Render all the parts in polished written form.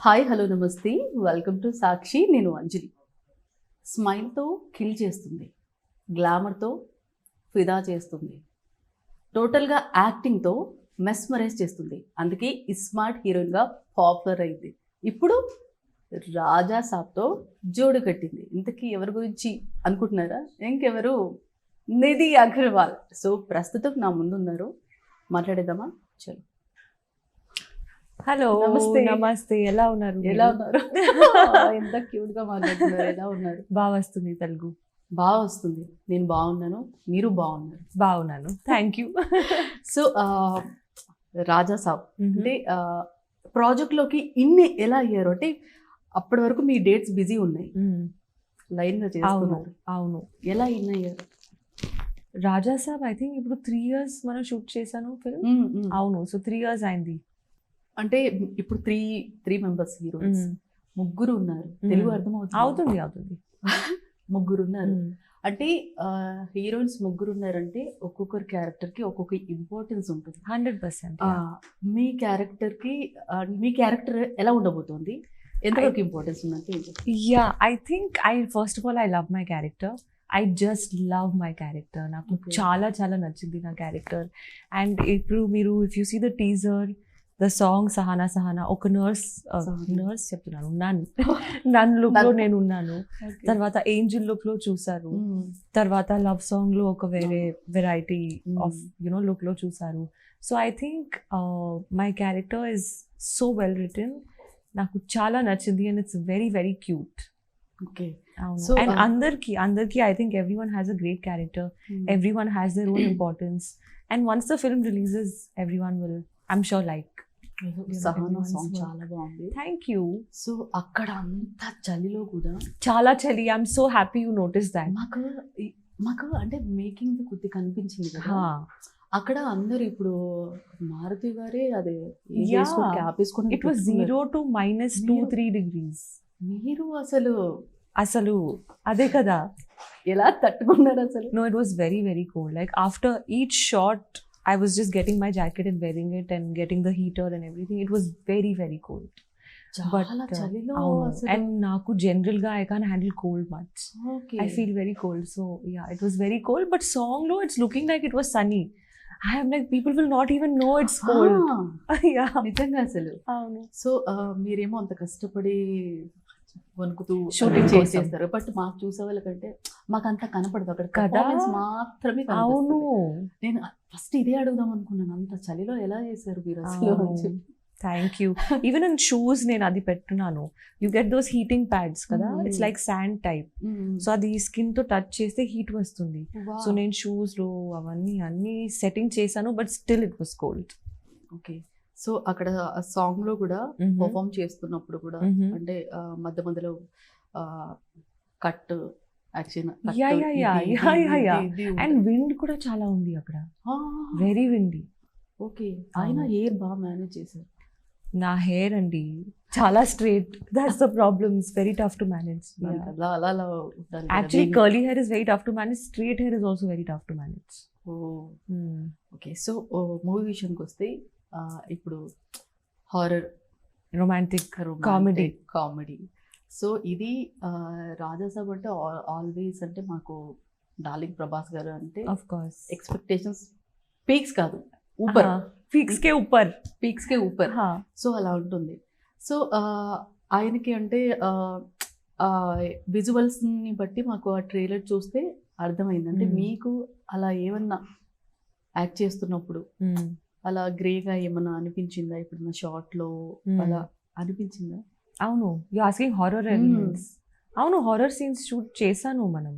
Hi hello నమస్తే, welcome to సాక్షి. నేను అంజలి. స్మైల్తో kill చేస్తుంది, గ్లామర్తో ఫిదా చేస్తుంది, టోటల్గా యాక్టింగ్తో మెస్మరైజ్ చేస్తుంది. అందుకే ఈ స్మార్ట్ హీరోయిన్గా పాపులర్ అయింది. ఇప్పుడు రాజా సాబ్తో జోడు కట్టింది. ఇంతకీ ఎవరి గురించి అనుకుంటున్నారా? ఇంకెవరు, నిధి అగర్వాల్. సో ప్రస్తుతం నా ముందున్నారు, మాట్లాడేద్దామా? చలో. హలో నమస్తే. నమస్తే, ఎలా ఉన్నారు ఎలా ఉన్నారు? ఎంత క్యూట్ గా మాట్లాడుతున్నారు. ఎలా ఉన్నారు? బాగా వస్తుంది తెలుగు. బాగా వస్తుంది. నేను బాగున్నాను, మీరు బాగున్నారు. బాగున్నాను, థ్యాంక్ యూ. సో రాజా సాబ్ అంటే ప్రాజెక్ట్ లోకి ఇన్ని ఎలా అయ్యారు అంటే, అప్పటి వరకు మీ డేట్స్ బిజీ ఉన్నాయి, లైన్ గా అవును చేస్తున్నారు. అవును. ఎలా ఇన్ అయ్యారు? రాజా సాబ్ ఐ థింక్ ఇప్పుడు 3 years మనం షూట్ చేశాను ఫిల్మ్. అవును, సో 3 years అయింది. అంటే ఇప్పుడు త్రీ మెంబర్స్ హీరోయిన్స్, ముగ్గురు ఉన్నారు. తెలుగు అర్థమవుతుంది? అవుతుంది. ముగ్గురు ఉన్నారు. అంటే హీరోయిన్స్ ముగ్గురు ఉన్నారంటే ఒక్కొక్కరి క్యారెక్టర్ కి ఒక్కొక్క ఇంపార్టెన్స్ ఉంటుంది. 100%. మీ క్యారెక్టర్ ఎలా ఉండబోతోంది? ఎంతవరకు ఇంపార్టెన్స్ ఉందంటే ఏంటి? Yeah, I think first of all I love my character. I just love my character. నాకు Okay. చాలా చాలా నచ్చింది నా క్యారెక్టర్. అండ్ ఇప్పుడు మీరు if you see the teaser, the song Sahana Sahana, ఒక నర్స్ చెప్తున్నాను, నన్ లుక్ లో నేను ఉన్నాను. తర్వాత ఏంజిల్ లుక్ లో చూసారు, తర్వాత లవ్ సాంగ్ లో ఒక వేరే వెరైటీ ఆఫ్ లుక్ లో చూసారు. So I think my character is so well written. నాకు చాలా నచ్చింది and it's very very cute. Okay. So, and అందరికి I think everyone has a great character. Everyone has their own importance. And once the film releases, everyone will, I'm sure, like. Sahana song చాలా బాగుంది. Thank you. So అక్కడ అంత చలిలో కూడా చాలా చలి. I'm so happy you noticed that. మాకు అంటే మేకింగ్ కొద్ది కనిపించింది కదా. అక్కడ అందరు ఇప్పుడు మారుతి గారే అదే క్యాప్ వేసుకొని It was 0 to -2-3 degrees. మీరు అసలు అదే కదా. ఎలా తట్టుకున్నారు అసలు? No, it was very very cold. Like after each shot, I was just getting my jacket and wearing it and getting the heater and everything. It was very very cold. చాలా చలిలో అసలు. And నాకు general గా I can't handle cold much. Okay. I feel very cold. So yeah, it was very cold. But song lo, it's looking like it was sunny. I am like, people will not even know it's cold. Yeah. నిజంగా అసలు. అవును. So మీరేమో అంత కష్టపడి వణుకుతూ Shooting చేస్తారు. But మాకు చూసే వాళ్ళకంటే మాకు అంత కనపడదు అక్కడ కదా? performance మాత్రమే అవును. కనిపిస్తుంది. నేను ఫస్ట్ ఇదే అడుగుదాం అనుకున్నాను, అంత చలిలో ఎలా చేశారు మీరు అసలు అని చెప్పి. Thank you. Even in shoes నేను అది పెట్టున్నాను. You get those heating pads కదా, it's like sand type. So అది స్కిన్ తో టచ్ చేస్తే హీట్ వస్తుంది. Wow. సో నేను షూస్ లో అన్ని సెట్టింగ్ చేశాను, but still it was cold. Okay. So అక్కడ సాంగ్ లో కూడా పర్ఫామ్ చేస్తున్నప్పుడు కూడా అంటే మధ్య మధ్యలో కట్ యాక్షన్, అండ్ విండ్ కూడా చాలా ఉంది అక్కడ, వెరీ విండీ. ఓకే. ఆయన హెయిర్ బాగా మేనేజ్ చేశారు. నా హెయిర్ అండి చాలా straight. That's the problem. It's very tough to manage. అలా అలా అలా ఉండాలి కదా. Actually curly hair is very tough to manage. Straight hair is also very tough to manage. Okay. So movie విషయానికి వస్తే ఇప్పుడు హారర్, రొమాంటిక్, కామెడీ. సో ఇది రాజాసాబ్ అంటే ఆల్వేస్ అంటే మాకు డార్లింగ్ ప్రభాస్ గారు అంటే ఆఫ్ కోర్స్ ఎక్స్పెక్టేషన్స్ పీక్స్ కాదు, ఊపర్, పీక్స్ కే ఊపర్. సో అలా ఉంటుంది. సో ఆయనకి అంటే విజువల్స్ ని బట్టి మాకు ఆ ట్రైలర్ చూస్తే అర్థమైంది. అంటే మీకు అలా ఏమన్నా యాక్ట్ చేస్తున్నప్పుడు అలా గ్రేగా ఏమన్నా అనిపించిందా? ఇప్పుడు నా షార్ట్ లో అలా అనిపించిందా? అవును. You asking horror elements. అవును, హారర్ సీన్స్ షూట్ చేశాను మనం.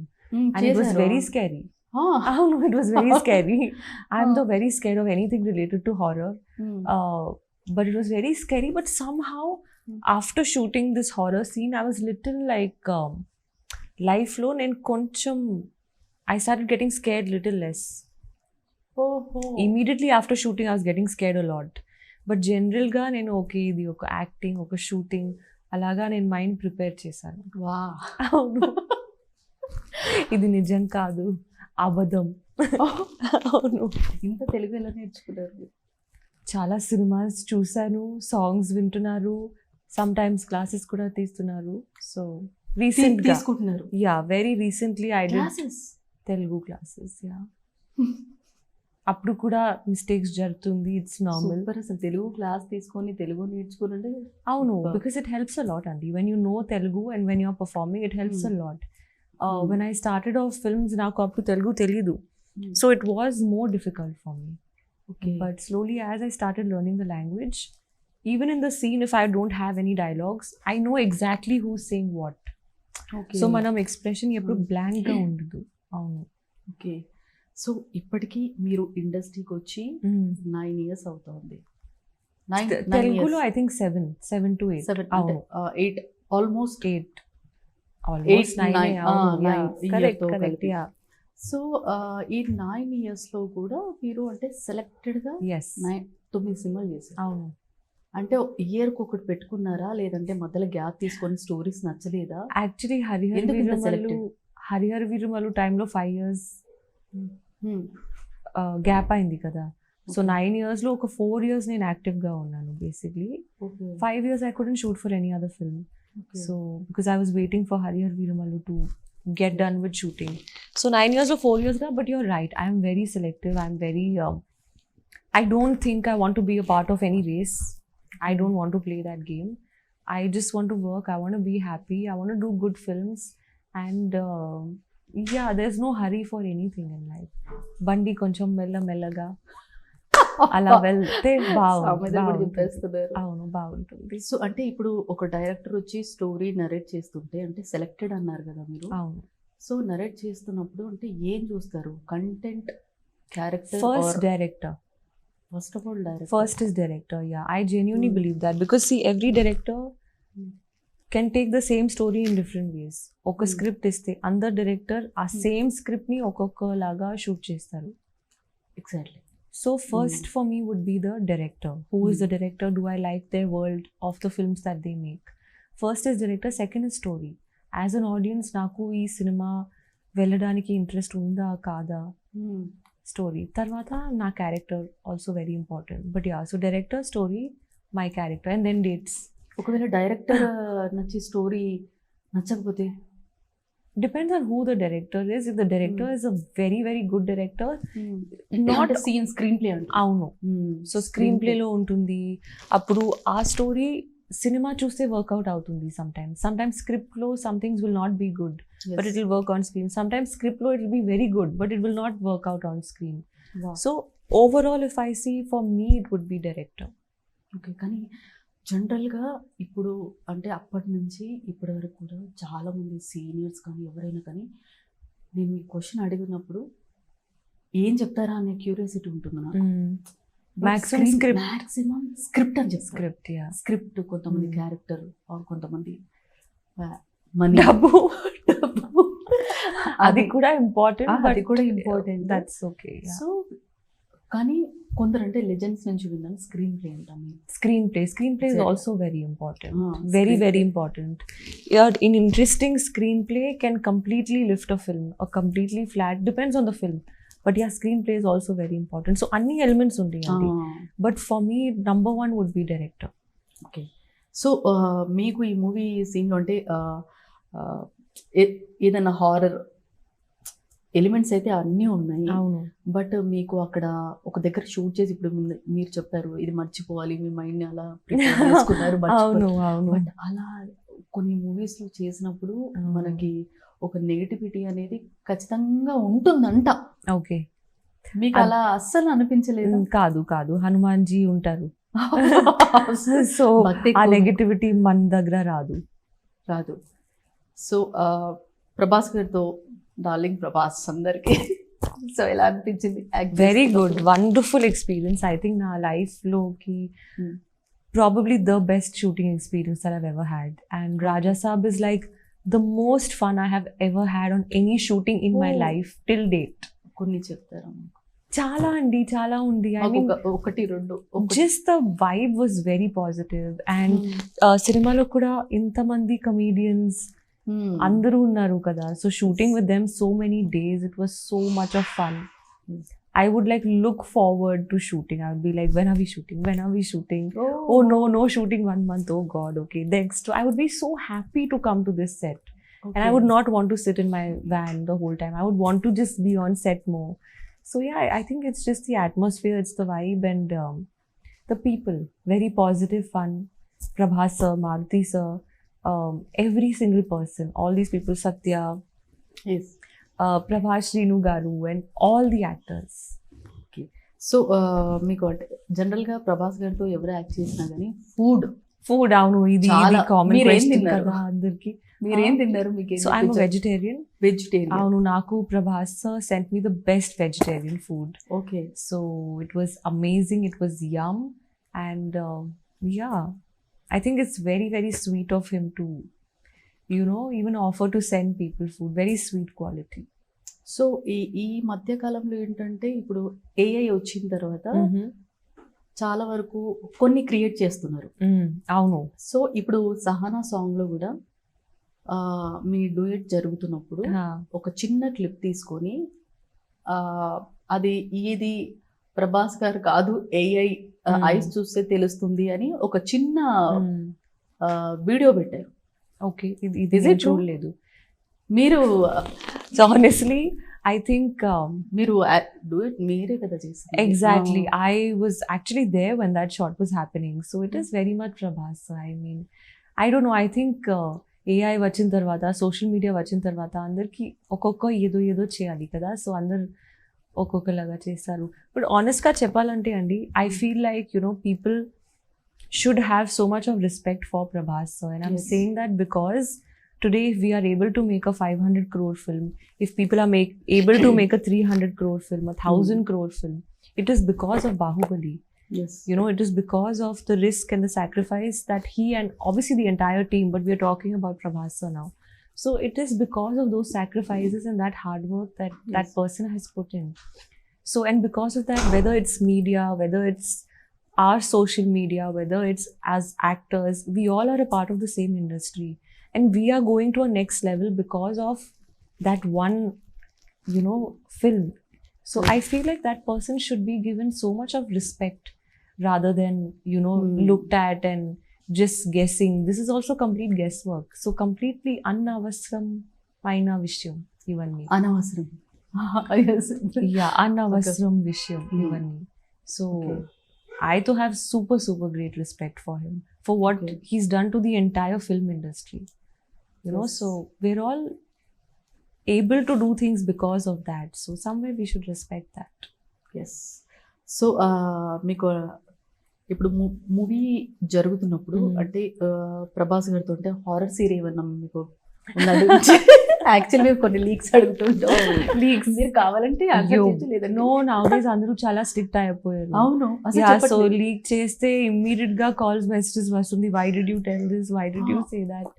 And it was very scary. అవును, it was very scary. I'm though very scared of anything related to horror. But it was very scary. But somehow, after shooting this horror scene, I was little like life lo nen koncham I started getting scared little less. Immediately after shooting, I was getting scared a lot. But general ga nenu okay idi oka acting, oka shooting అలాగా నేను mind prepare చేశాను. వా, అవును, ఇది నిజం కాదు, అబద్ధం. అవును. ఇంత తెలుగు ఎలా నేర్చుకున్నారు? చాలా సినిమాస్ చూశాను, సాంగ్స్ వింటున్నారు, సమ్ టైమ్స్ క్లాసెస్ కూడా తీస్తున్నారు. సో రీసెంట్ తీసుకుంటున్నారు very recently I did classes. Telugu classes. అప్పుడు కూడా మిస్టేక్స్ జరుగుతుంది, ఇట్స్ నార్మల్. సూపర్. అసలు తెలుగు క్లాస్ తీసుకొని తెలుగు నేర్చుకుని అవును, Super. Because it helps a lot అండి. When you know Telugu and when you're performing it helps a lot. When I started off films నాకు అప్పుడు తెలుగు తెలీదు, so it was more difficult for me. Okay. But slowly, as I started learning the language, even in the scene, if I don't have any dialogues, I know exactly who's saying what. Okay. So manam expression ఎప్పుడు blank గా ఉండదు. అవును. Okay. So ఇప్పటికీ మీరు ఇండస్ట్రీకి వచ్చి 9 years అవుతుంది. తెలుగులో ఐ థింక్ 7 to 8. అవును, 8 almost 8 almost 9. Correct correct. Yeah. So ఈ 9 years లో కూడా మీరు అంటే సెలెక్టెడ్గా ఎస్ 9 సినిమాలు చేశారు. అవును. అంటే ఇయర్కి ఒకటి పెట్టుకున్నారా, లేదంటే మధ్యలో గ్యాప్ తీసుకొని స్టోరీస్ నచ్చలేదా? యాక్చువల్లీ ఎందుకు ఇంత హరిహర వీరమల్లు టైంలో 5 years గ్యాప్ అయింది కదా. సో 9 years లో ఒక 4 years నేను యాక్టివ్గా ఉన్నాను basically. 5 years I couldn't shoot for any other film. So because I was waiting for Harihar Veeramallu to get done with shooting. So 9 years or 4 years now, but you're right. I'm very selective. I'm very, I don't think I want to be a part of any race. I don't want to play that game. I just want to work. I want to be happy. I want to do good films. And yeah, there's no hurry for anything in life. Bandi koncham mella mellaga అలా వెళ్తే బాగుంటుంది. అవును, బాగుంటుంది. So అంటే ఇప్పుడు ఒక director వచ్చి story narrate చేస్తుంటే అంటే సెలెక్టెడ్ అన్నారు కదా మీరు. అవును. సో నరేట్ చేస్తున్నప్పుడు అంటే ఏం చూస్తారు? Content, character? First director. First of all director. First is director. Yeah, I genuinely believe that. Because see every director can take the same story in different ways. ఒక script ఇస్తే అందరు director ఆ same స్క్రిప్ట్ని ఒక్కొక్కలాగా shoot చేస్తారు. Exactly. So first for me would be the director. Who is the director? Do I like their world of the films that they make? First is director, second is story. As an audience, naku ee cinema velladaniki interest unda kada, story. Tarvata na character also very important. But yeah, so director, story, my character, and then dates. ఒకవేళ director నచ్చి story నచ్చకపోతే? Depends on who the director is. If the director is a very very good director, not scene screenplay అంటే. అవును. So స్క్రీన్ ప్లేలో ఉంటుంది. అప్పుడు ఆ స్టోరీ సినిమా చూస్తే వర్కౌట్ అవుతుంది. సమ్టైమ్స్ స్క్రిప్ట్లో some things will not be good, but it will work on screen. Sometimes స్క్రిప్ట్లో it will be very good, but it will not work out on screen. So overall if I see, for me it would be director. Okay. కానీ జనరల్గా ఇప్పుడు అంటే అప్పటి నుంచి ఇప్పటి వరకు కూడా చాలామంది సీనియర్స్ కానీ ఎవరైనా కానీ నేను ఈ క్వశ్చన్ అడిగినప్పుడు ఏం చెప్తారా అనే క్యూరియాసిటీ ఉంటుంది నాకు. మాక్సిమం స్క్రిప్ట్ అని చెప్తారు. స్క్రిప్ట్, కొంతమంది క్యారెక్టర్, కొంతమంది మనీ, డబ్బు. అది కూడా ఇంపార్టెంట్. అది కూడా ఇంపార్టెంట్. That's okay. సో కానీ కొందరు అంటే లెజెండ్స్ నుంచి విన్నాను స్క్రీన్ ప్లే అంటాం. Screenplay is also very important. Very very important. In interesting screenplay can completely lift a film or completely flat, depends on the film. But yeah, screenplay is also very important. So అన్ని elements ఉంటాయి. But for me number 1 would be director. Okay. So మీకు ఈ movie సీన్లో అంటే ఏదైనా horror elements అయితే అన్నీ ఉన్నాయి. అవును. బట్ మీకు అక్కడ ఒక దగ్గర షూట్ చేసి ఇప్పుడు మీరు చెప్పారు ఇది మర్చిపోవాలి, మీ మైండ్ని అలా చేసుకున్నారు. బట్ అలా కొన్ని మూవీస్లో చేసినప్పుడు మనకి ఒక నెగటివిటీ అనేది ఖచ్చితంగా ఉంటుందంట. ఓకే. మీకు అలా అస్సలు అనిపించలేదు? కాదు, హనుమాన్ జీ ఉంటారు. సో ఆ నెగటివిటీ మన దగ్గర రాదు. సో ప్రభాస్ గారితో, డార్లింగ్ ప్రభాస్ అందరికి సో ఎలా అనిపించింది? Very good, wonderful experience. I think నా లైఫ్లోకి probably the best shooting experience that I've ever had. And Raja Saab is like the most fun I have ever had on any shooting in my life till date. కొన్ని చెప్తారా? చాలా ఉంది. I mean ఒకటి రెండు. Just the vibe was very positive. And సినిమాలో కూడా ఇంతమంది comedians అందరూ ఉన్నారు కదా. So shooting with them so many days, it was so much of fun. I would like look forward to shooting. I would be like, when are we shooting? When are we shooting? Oh no shooting 1 month. Oh God, okay. Next, I would be so happy to come to this set. And I would not want to sit in my van the whole time. I would want to just be on set more. So yeah, I think it's just the atmosphere, it's the vibe, and the people. Very positive, fun. Prabhas sir, Maruti sir, every single person, all these people, Satya, Yes. Prabhas Renu Garu, and all the actors. So మీకు అంటే జనరల్గా ప్రభాస్ గారితో ఎవరు act చేసినా కానీ food Food, అవును, ఇది చాలా. కామన్ మీరేం క్వశ్చన్ తిన్నారు? కదా అందరికి. మీరేం తిన్నారు? మీకు So I'm a vegetarian. Vegetarian. అవును, నాకు Prabhas sir sent me the best vegetarian food. Okay. So it was amazing. It was yum. And yeah, I think it's very, very sweet of him to, even offer to send people food. Very sweet quality. So ఈ మధ్య కాలంలో ఏంటంటే ఇప్పుడు AI వచ్చిన తర్వాత చాలా వరకు కొన్ని క్రియేట్ చేస్తున్నారు. అవును. సో ఇప్పుడు సహనా సాంగ్లో కూడా మీ డూయట్ జరుగుతున్నప్పుడు ఒక చిన్న క్లిప్ తీసుకొని అది ఇది ప్రభాస్ గారు కాదు, ఏఐ ఐస్ చూస్తే తెలుస్తుంది అని ఒక చిన్న వీడియో పెట్టారు. ఓకే, ఇది చూడలేదు మీరు. సో హానెస్ట్లీ I think మీరు డూయట్ మీరే కదా చేస్తారు. exactly. I was actually there when that shot was happening. So it is very much Prabhas. I mean, I don't know. I think AI వచ్చిన తర్వాత, సోషల్ మీడియా వచ్చిన తర్వాత అందరికి ఒక్కొక్క ఏదో చేయాలి కదా. సో అందరు ఒక్కొక్కలాగా చేస్తారు. బట్ ఆనెస్ట్గా చెప్పాలంటే అండి, I feel like people should have so much of respect for Prabhas. So and I'm saying that because today if we are able to make a 500 crore film, if people are able to make a 300 crore film, a 1000 crore film, it is because of Bahubali. Yes. It is because of the risk and the sacrifice that he, and obviously the entire team, but we are talking about Prabhas sir now. So it is because of those sacrifices and that hard work that that person has put in. So, and because of that, whether it's media, whether it's our social media, whether it's as actors, we all are a part of the same industry. And we are going to a next level because of that one, film. So I feel like that person should be given so much of respect rather than, looked at and just guessing. This is also complete guesswork. So completely anavasram maina vishyam ivanni. అనవసరం. Yeah, anavasram vishyam ivanni. So I too have super, super great respect for him, for what he's done to the entire film industry. So we're all able to do things because of that. So somewhere we should respect that. Yes. So మీకు ఇప్పుడు movie జరుగుతున్నప్పుడు అంటే ప్రభాస్ గారితో అంటే horror scene ఏమన్నా మీకు actually మేము కొన్ని లీక్స్ అడుగుతుంటాం. లీక్స్ మీరు కావాలంటే నో, నౌడేస్ అందరూ చాలా స్ట్రిక్ట్ అయిపోయారు. అవును. సో లీక్ చేస్తే ఇమ్మీడియట్ గా కాల్స్ మెసేజెస్ వస్తుంది, why did you tell this, why did you say that.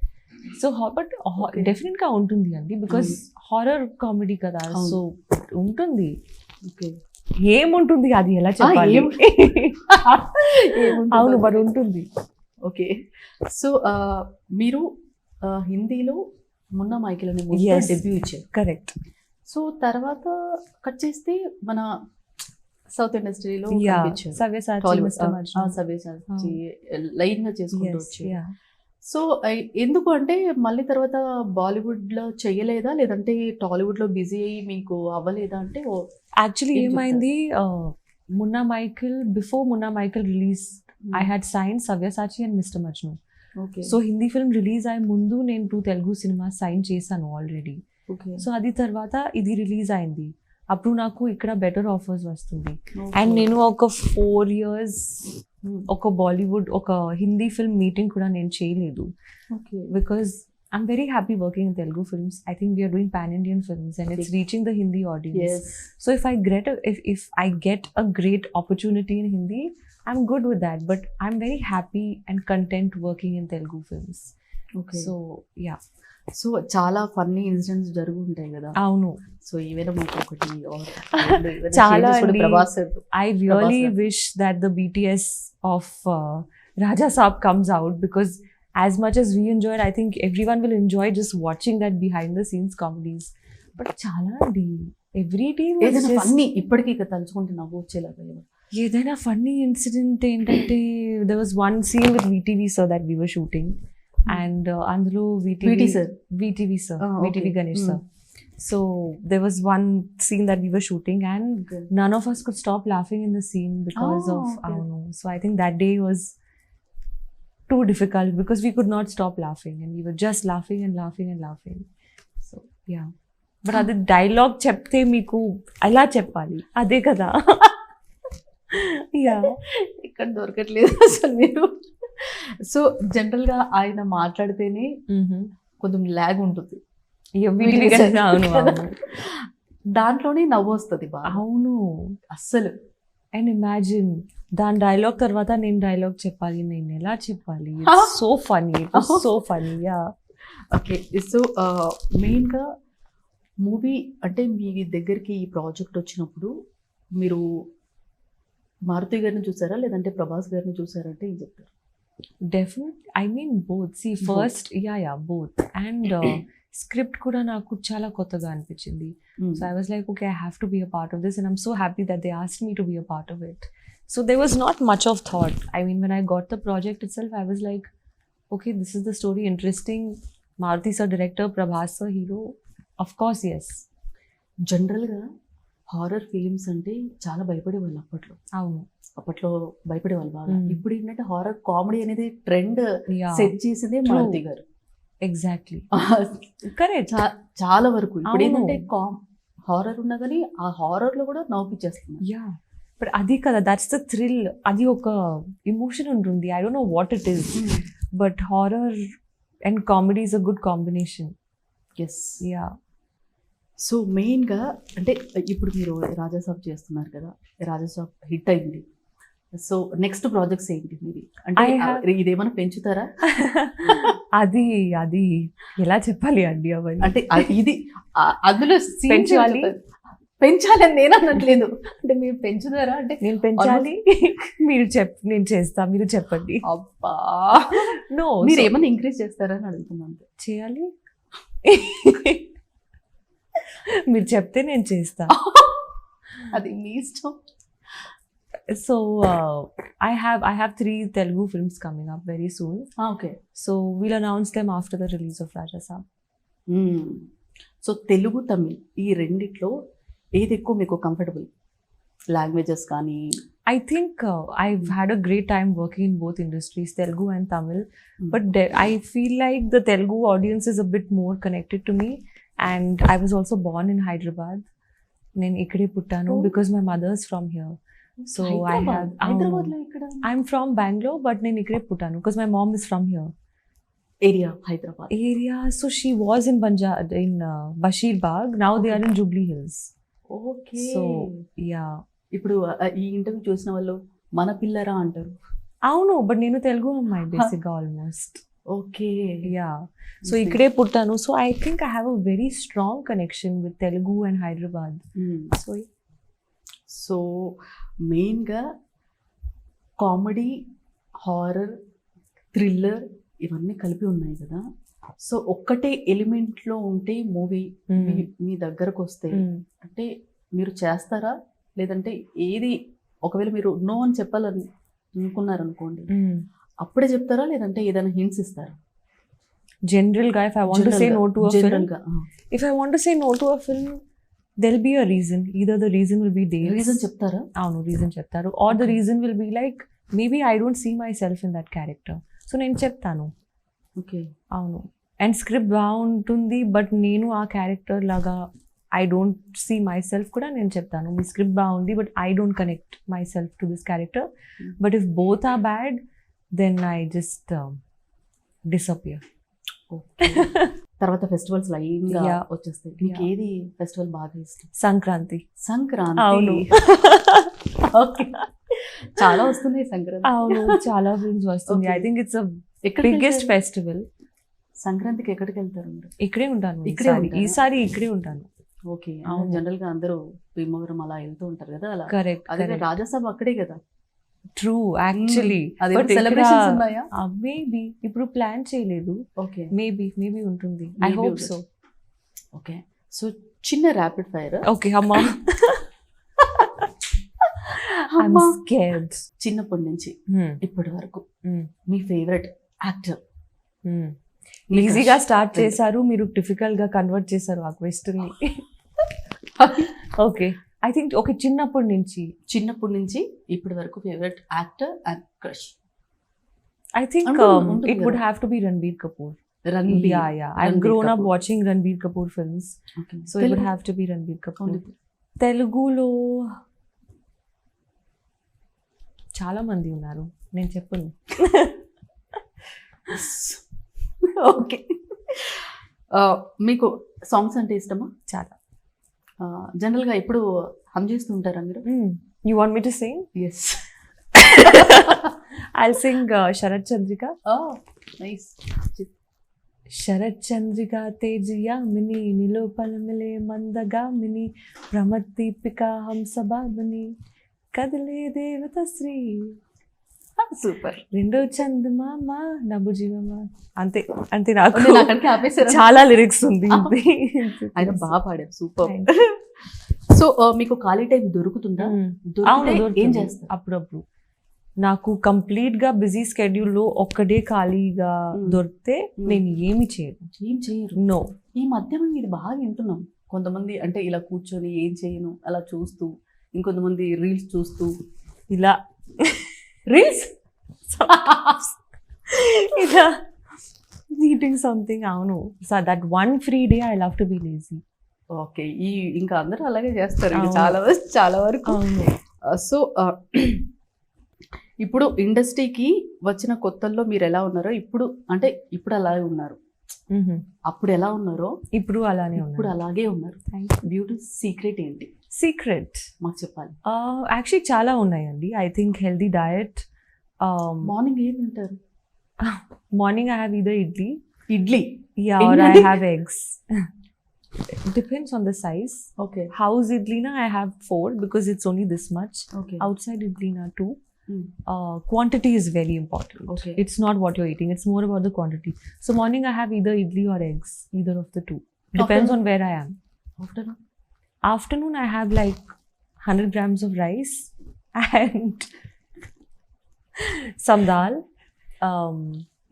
So but definite గా ఉంటుంది అండి, బికాస్ హారర్ కామెడీ కదా. సో ఉంటుంది. ఏముంటుంది అది ఎలా చెప్పాలి? అవును, బట్ ఉంటుంది. ఓకే. సో మీరు హిందీలో మున్నా మైకేల్ అనే మూవీ డెబ్యూ ఇచ్చారు. కరెక్ట్. సో తర్వాత కట్ చేస్తే మన సౌత్ ఇండస్ట్రీలో సవ్యసాచి లైన్ గా చేసుకుంటూ వచ్చారు. సో ఎందుకు అంటే మళ్ళీ తర్వాత బాలీవుడ్లో చేయలేదా, లేదంటే టాలీవుడ్లో బిజీ అయ్యి మీకు అవ్వలేదా? అంటే యాక్చువల్లీ ఏమైంది, Munna Michael, before Munna Michael release I had sign Savyasachi and Mr Majnu. So Hindi film release అయ్యే ముందు నేను 2 తెలుగు సినిమా సైన్ చేశాను ఆల్రెడీ. సో అది తర్వాత ఇది రిలీజ్ అయింది, అప్పుడు నాకు ఇక్కడ బెటర్ ఆఫర్స్ వస్తుంది. అండ్ నేను ఒక 4 years ఒక బాలీవుడ్, ఒక హిందీ ఫిల్మ్ మీటింగ్ కూడా నేను చేయలేదు. Because I'm very happy working in Telugu films. I think we're doing pan Indian films and it's reaching the Hindi audience. So if I get a great opportunity in Hindi, I'm good with that, but I'm very happy and content working in Telugu films. Okay. So, yeah. So చాలా funny incidents జరుగు ఉంటాయి కదా. అవును. So ఏమైనా మాకు ఒకటి చాలా Prabhas. I really wish that the BTS of Raja Saab comes out, because as much as we enjoyed, I think everyone will enjoy just watching that behind the scenes comedies. But చాలా అండి, every day ఏదైనా funny ఇప్పటికీ ఇక తలుచుకుంటే నవ్వు వచ్చేలాగా ఏమో. ఏదైనా ఫన్నీ ఇన్సిడెంట్ ఏంటంటే there was one scene with VTV sir that we were shooting and అందులో VT sir. VTV sir Ah, okay. VTV Ganesh sir. So there was one scene that we were shooting and Okay. none of us could stop laughing in the scene because Oh, of okay. I don't know. So I think that day was too difficult because we could not stop laughing and we were just laughing and laughing and laughing. So yeah. But అది dialogue చెప్తే మీకు అలా చెప్పాలి అదే కదా. Yeah ఇక్కడ దొరకట్లేదు అసలు మీరు. సో జనరల్గా ఆయన మాట్లాడితేనే కొంచెం ల్యాగ్ ఉంటుంది. అవును అవును దాంట్లోనే నవ్వు వస్తుంది బాగా. అవును అస్సలు అండ్ ఇమాజిన్ దాని డైలాగ్ తర్వాత నేను డైలాగ్ చెప్పాలి, నేను ఎలా చెప్పాలి. So funny, so funny. Yeah okay. So మెయిన్గా మూవీ అంటే మీ దగ్గరికి ఈ ప్రాజెక్ట్ వచ్చినప్పుడు మీరు మారుతి గారిని చూసారా లేదంటే ప్రభాస్ గారిని చూసారంటే ఏం చెప్తారు? Definite I mean both. See first yeah both and script కూడా నాకు చాలా కొత్తగా అనిపించింది. So I was like, okay, I have to be a part of this, and I'm so happy that they asked me to be a part of it. So there was not much of thought. I mean, when I got the project itself, I was like, okay, this is the story, interesting. Maruti sir director, Prabhas sir hero. Of course, yes. జనరల్గా horror films అంటే చాలా భయపడేవాళ్ళు అప్పట్లో. అవును అప్పట్లో భయపడేవాళ్ళు బాగా. Mm. ఇప్పుడు ఏంటంటే horror comedy అనేది ట్రెండ్ Yeah. సెట్ చేసిందే True. మారుతి గారు. Exactly correct. చాలా వరకు ఇప్పుడు అవును. ఏంటంటే హారర్ ఉన్నా కానీ ఆ హారర్ లో కూడా నవ్వుపిచ్చేస్తున్నారు. యా బట్ అది కదా, దట్స్ ద థ్రిల్. అది ఒక ఎమోషన్ ఉంటుంది. I don't know what it is, but horror and comedy is a good combination. Yes. Yeah so మెయిన్గా అంటే ఇప్పుడు మీరు రాజాసాబ్ చేస్తున్నారు కదా, రాజాసాబ్ హిట్ అయింది. సో నెక్స్ట్ ప్రాజెక్ట్స్ ఏంటి మీది? అంటే I have- ఇదేమైనా పెంచుతారా? అది అది ఎలా చెప్పాలి అండి అవన్నీ. అంటే ఇది అందులో scene పెంచాలి? పెంచాలని నేను అనట్లేదు. అంటే మీరు పెంచుతారా అంటే? నేను పెంచాలి, నేను చేస్తా, మీరు చెప్పండి. అబ్బా, నో మీరు ఏమైనా ఇంక్రీజ్ చేస్తారా అని అడుగుతున్నాను. చేయాలి. మీరు చెప్తే నేను చేస్తా. అది మీ ఇష్టం. So I have 3 Telugu films coming up very soon. Okay. So we'll announce them after the release of Raja Saab. So Telugu Tamil ఈ రెండిట్లో ఏది ఎక్కువ మీకు కంఫర్టబుల్? లాంగ్వేజెస్ కానీ? I think I've had a great time working in both industries, Telugu and Tamil. But I feel like the Telugu audience is a bit more connected to me. And I was also born in Hyderabad. నేను ఇక్కడే పుట్టాను Oh. because my mother is from here. So Hyderabad లో ఇక్కడ I'm from Bangalore, but నేను ఇక్కడే పుట్టాను because my mom is from here. Area Hyderabad Area, so she was in Bashir Bagh. Now they are in Jubilee Hills. Okay. So yeah. ఇప్పుడు ఈ interview చూసిన వాళ్ళు మన పిల్లరా అంటారు. అవును, బట్ నేను తెలుగు అమ్మాయి బేసిక్గా ఆల్మోస్ట్. ఓకే. యా సో ఇక్కడే పుట్టాను. So I think I have a very strong connection with Telugu and Hyderabad. So మెయిన్గా కామెడీ, హారర్, థ్రిల్లర్ ఇవన్నీ కలిపి ఉన్నాయి కదా. సో ఒక్కటే ఎలిమెంట్లో ఉంటే మూవీ మీ దగ్గరకు వస్తే అంటే మీరు చేస్తారా? లేదంటే ఏది ఒకవేళ మీరు నో అని చెప్పాలని అనుకున్నారనుకోండి, అప్పుడే చెప్తారా లేదంటే ఏదైనా హింట్స్ ఇస్తారా? జనరల్గా if I want to say no to a film, జనరల్గా if I want to say no to a film there will be a reason. Either the reason will be there. Reason చెప్తారా? అవును, reason చెప్తారు. Are the reason will be like maybe I don't see myself in that character. So నేను చెప్తాను. Okay. అవును, and script బాగుంటుంది but నేను ఆ character లాగా I don't see myself కూడా నేను చెప్తాను. మీ స్క్రిప్ట్ బాగుంది but I don't connect myself to this character. But if both are bad then I just disappear. తర్వాత ఫెస్టివల్స్ లైన్ గా Yeah. వచ్చేస్తాయి. మీకు ఏది ఫెస్టివల్ బాగా ఇష్టం? సంక్రాంతి. సంక్రాంతి. అవును. ఓకే. చాలా వస్తున్నాయి సంక్రాంతి. అవును, చాలా ఫిల్మ్స్ వస్తుంది. ఐ థింక్ ఇట్స్ అ ఎక్కడికి బిగ్గెస్ట్ వెళ్తారు? ఫెస్టివల్. సంక్రాంతికి ఎక్కడికి వెళ్తారు మీరు? ఇక్కడే ఉంటాను. ఇక్కడే ఈసారి. ఉంటారా? ఈసారి ఇక్కడే ఉంటాను. ఓకే. అవును. జనరల్ గా అందరూ భీమవరం అలా వెళ్తూ ఉంటారు కదా అలా. కరెక్ట్. అదే రాజాసాబ్ అక్కడే కదా. True actually. అదే సెలబ్రేషన్స్ ఉన్నాయా? మేబీ ఇప్పుడు ప్లాన్ చేయలేదు. ఓకే. మేబీ ఉంటుంది. ఐ Maybe హోప్ ఉంటుంది. సో. ఓకే. సో చిన్న ర్యాపిడ్ ఫైర్. ఓకే అమ్మా. I'm scared. చిన్నప్పటి నుంచి ఇప్పటి వరకు మీ ఫేవరెట్ యాక్టర్. ఈజీగా స్టార్ట్ చేశారు, మీరు డిఫికల్ట్ గా కన్వర్ట్ చేశారు ఆ క్వశ్చన్ ని. ఓకే, ఐ థింక్ ఓకే చిన్నప్పటి నుంచి ఇప్పటి వరకు favourite actor and crush. I think ఉంటుంది it would కదా. have to be Ranbir Kapoor. Ranbir. Yeah. I've grown up watching Ranbir Kapoor films, so it would have to be Ranbir Kapoor. తెలుగులో చాలా మంది ఉన్నారు, నేను చెప్పను. ఓకే. మీకు సాంగ్స్ అంటే ఇష్టమా? చాలా. జనరల్గా ఎప్పుడు హమ్ చేస్తూ ఉంటారా మీరు? You want me to sing? Yes. I'll sing Sharat Chandrika. Nice. शरद चंद्रिका तेजिया मिनी नीलोपल मिले मंदगा मिनी प्रमद दीपिका हम सबा बनी कदले देवता श्री సూపర్. రెండో చందమామ నభు జీవమా. అంతే అంతే. నాకు అక్కడికి ఆపేసారు. చాలా లిరిక్స్ ఉంది. ఆయన బాగా పాడారు. సూపర్. సో మీకు ఖాళీ టైం దొరుకుతుందా? దొరికితే ఏం చేస్తారు? అప్పుడప్పుడు నాకు కంప్లీట్ గా బిజీ స్కెడ్యూల్ లో ఒక్కడే ఖాళీగా దొరికితే నేను ఏమి చేయరు. నో. ఈ మధ్య మేము ఇది బాగా వింటున్నాం. కొంతమంది అంటే ఇలా కూర్చొని ఏం చేయను అలా చూస్తూ, ఇంకొంతమంది రీల్స్ చూస్తూ ఇలా రీల్స్ ఇలా ఈటింగ్ సంథింగ్. అవును, so that one free day I love to be lazy. Okay. ఇంకా అందరూ అలాగే చేస్తారు అవును. చాలా వరకు. అవును. సో ఇప్పుడు ఇండస్ట్రీకి వచ్చిన కొత్తల్లో మీరు ఎలా ఉన్నారో ఇప్పుడు అలాగే ఉన్నారు. అప్పుడు ఎలా ఉన్నారో ఇప్పుడు అలానే ఇప్పుడు అలాగే ఉన్నారు. బ్యూటీ సీక్రెట్ ఏంటి? సీక్రెట్ మాకు చెప్పాలి. యాక్చువల్లీ చాలా ఉన్నాయండి. I think healthy diet. Morning ఏం తింటారు? Morning I have either idli or I have eggs. Depends on the size. Okay. House idli na I have 4 because it's only this much. Okay. Outside idli na 2. Quantity is very important. Okay. It's not what you're eating, it's more about the quantity. So morning I have either idli or eggs, either of the two. Depends on where I am. Afternoon I have like 100 grams of rice and some dal,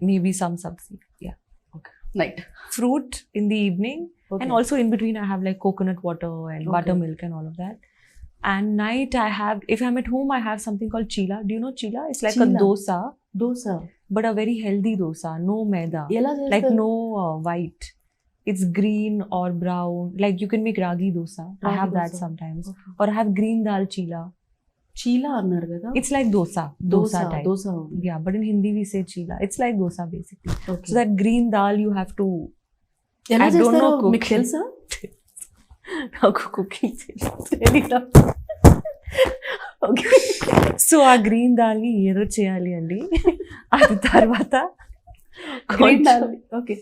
maybe some sabzi. Yeah. Okay. Night. Fruit in the evening. Okay. And also in between I have like coconut water and buttermilk and all of that. And night I have, if I'm at home, I have something called chila. Do you know chila? It's like Chila. a dosa, Dosa. but a very healthy dosa. No maida. ఎలా Like చేస్తారు? no white. It's green or brown. Like you can make ragi dosa. I Ragi have that dosa. sometimes. Okay. Or I have green dal chila. చీలా అన్నారు కదా? It's like dosa. Dosa type. Dosa. Yeah, but in Hindi we say chila. It's like dosa basically. Okay. So that green dal you have to. ఎలా I don't చేస్తారో know మీకు cooking. తెలుసా? నాకు cooking so ఆ green దాల్ని ఏదో చేయాలి అండి. అది తర్వాత ఓకే.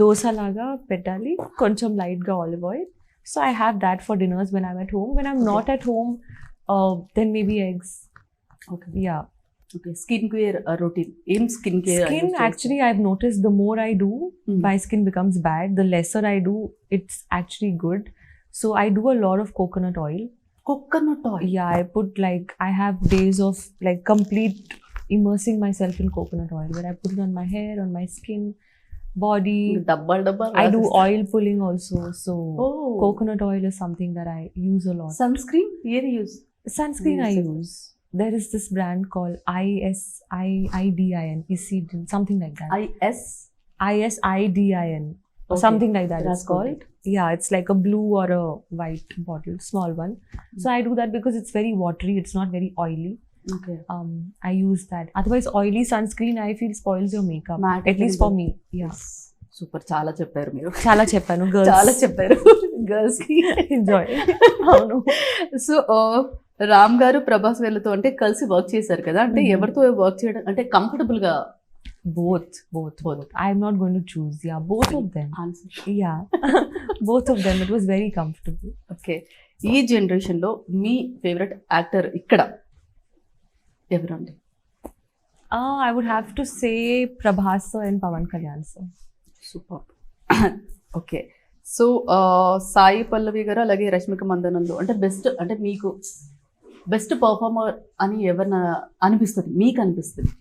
దోశ లాగా పెట్టాలి, కొంచెం లైట్గా olive oil. So I have that for dinners when I'm at home. When I'm not at home then maybe eggs. Okay. Yeah. Okay. Skin care routine ఏం? Skin care Skin, actually, I've noticed the more I do, my skin becomes bad. The lesser I do, it's actually good. So I do a lot of coconut oil. Coconut oil. Yeah, I put like, I have days of like complete immersing myself in coconut oil where I put it on my hair, on my skin, body. డబ్బాలు I do oil pulling also. So coconut oil is something that I use a lot. Sunscreen ఏది use? Sunscreen I use. There is this brand called ISIDIN, something like that. ISIDIN or Okay. something like that. That's It's called. Yeah, it's like a blue or a white bottle, small one. So I do that because it's very watery. It's not very oily. Okay. I use that. Otherwise, oily sunscreen I feel spoils your makeup. Matte At least for me. Yeah. Super. చాలా చెప్పారు మీరు. చాలా చెప్పాను girls. చాలా చెప్పారు girls కి. Enjoy. అవును. So Ram గారు ప్రభాస్ వీళ్ళతో అంటే కలిసి వర్క్ చేశారు కదా, అంటే ఎవరితో వర్క్ చేయడం అంటే కంఫర్టబుల్ గా? Both. I'm not going to choose. Yeah, both of them. Answer. Yeah, both of them. It was very comfortable. Okay. ఈ జనరేషన్ లో మీ ఫేవరెట్ యాక్టర్ ఇక్కడ ఎవరండి? I would have to say Prabhas sir and Pawan Kalyan sir. Super. Okay. So Sai Pallavi garu అలాగే రష్మిక మందనంలో అంటే best అంటే మీకు best performer అని ఎవరిన అనిపిస్తుంది మీకు అనిపిస్తుంది?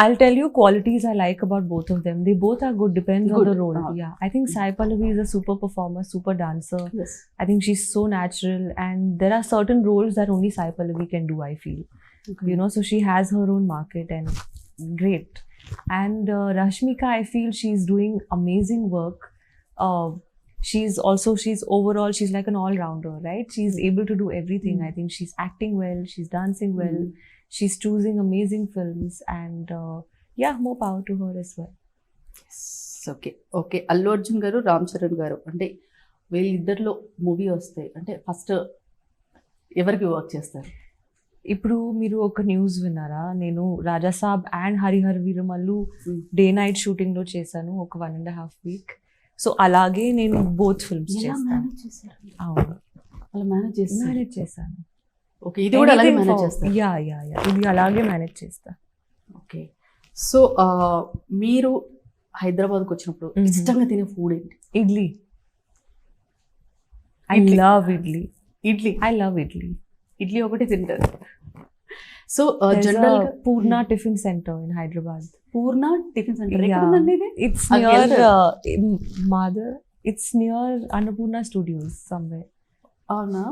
I'll tell you qualities I like about both of them. They both are good, depends on Good. the role. Ah. Yeah, I think Sai Pallavi is a super performer, super dancer. Yes. I think she's so natural, and there are certain roles that only Sai Pallavi can do, I feel. Okay. You know, so she has her own market and great. And Rashmika, I feel she's doing amazing work. She's overall, she's like an all-rounder, right? She's able to do everything. I think she's acting well, she's dancing well, she's choosing amazing films, and yeah, more power to her as well. Okay okay. Allu Arjun గారు రామ్ చరణ్ గారు అంటే వీళ్ళిద్దరిలో movie వస్తే అంటే first ఎవరికి work చేస్తారు? ఇప్పుడు మీరు ఒక న్యూస్ విన్నారా? నేను Rajasaab and Harihara Veeramallu day night shooting లో చేశాను ఒక 1.5 week. సో అలాగే నేను బోత్ ఫిల్మ్స్ చేస్తాను. అవును, అలా మేనేజ్ చేశాను. ఓకే, ఇది కూడా అలాగే మేనేజ్ చేస్తారు? యా ఇది అలాగే మేనేజ్ చేస్తా. ఓకే. సో మీరు హైదరాబాద్కి వచ్చినప్పుడు ఇష్టంగా తినే ఫుడ్ ఏంటి? Idli. I idli. Love idli. I love idli ఒకటి తింటారు. So general Purna tiffin centre in Hyderabad. Purna tiffin centre ఎక్కడుందండి ఇది? It's I've near guessed. Mother. It's near Annapurna Studios somewhere. అవునా?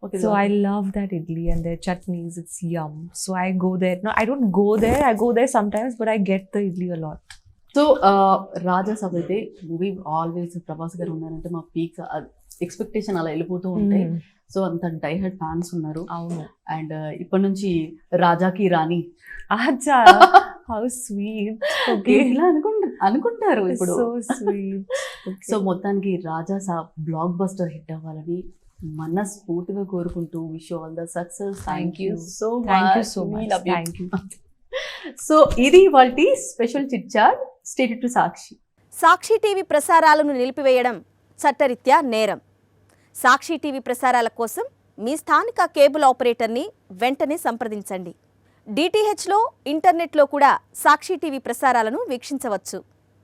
Okay. So I love that idli and their chutneys. It's yum. So I go there. No, I don't go there. I go there sometimes, but I get the idli a lot. So Rajasaab అయితే movie always Prabhas గారు ఉన్నారంటే మా peak expectation అలా వెళ్ళిపోతూ ఉంటాయి. So అంత diehard fans ఉన్నారు. అవును. అండ్ ఇప్పటి నుంచి రాజాకి రాణి Acha, how sweet. Okay. ఇలా అనుకుంటారు ఇప్పుడు. So sweet. Okay. సో మొత్తానికి రాజాసాబ్ బ్లాక్ బస్టర్ హిట్ అవ్వాలని మనస్ఫూర్తిగా కోరుకుంటూ wish you all the success. Thank you so Thank you much. so much. Thank you. So ఇది ఇవాల్టి special chit chat. Stay to Sakshi. Sakshi TV ప్రసారాలను నిలిపివేయడం చట్టరీత్యా నేరం. సాక్షి టీవీ ప్రసారాల కోసం మీ స్థానిక కేబుల్ ఆపరేటర్ని వెంటనే సంప్రదించండి. డిటిహెచ్లో ఇంటర్నెట్లో కూడా సాక్షి టీవీ ప్రసారాలను వీక్షించవచ్చు.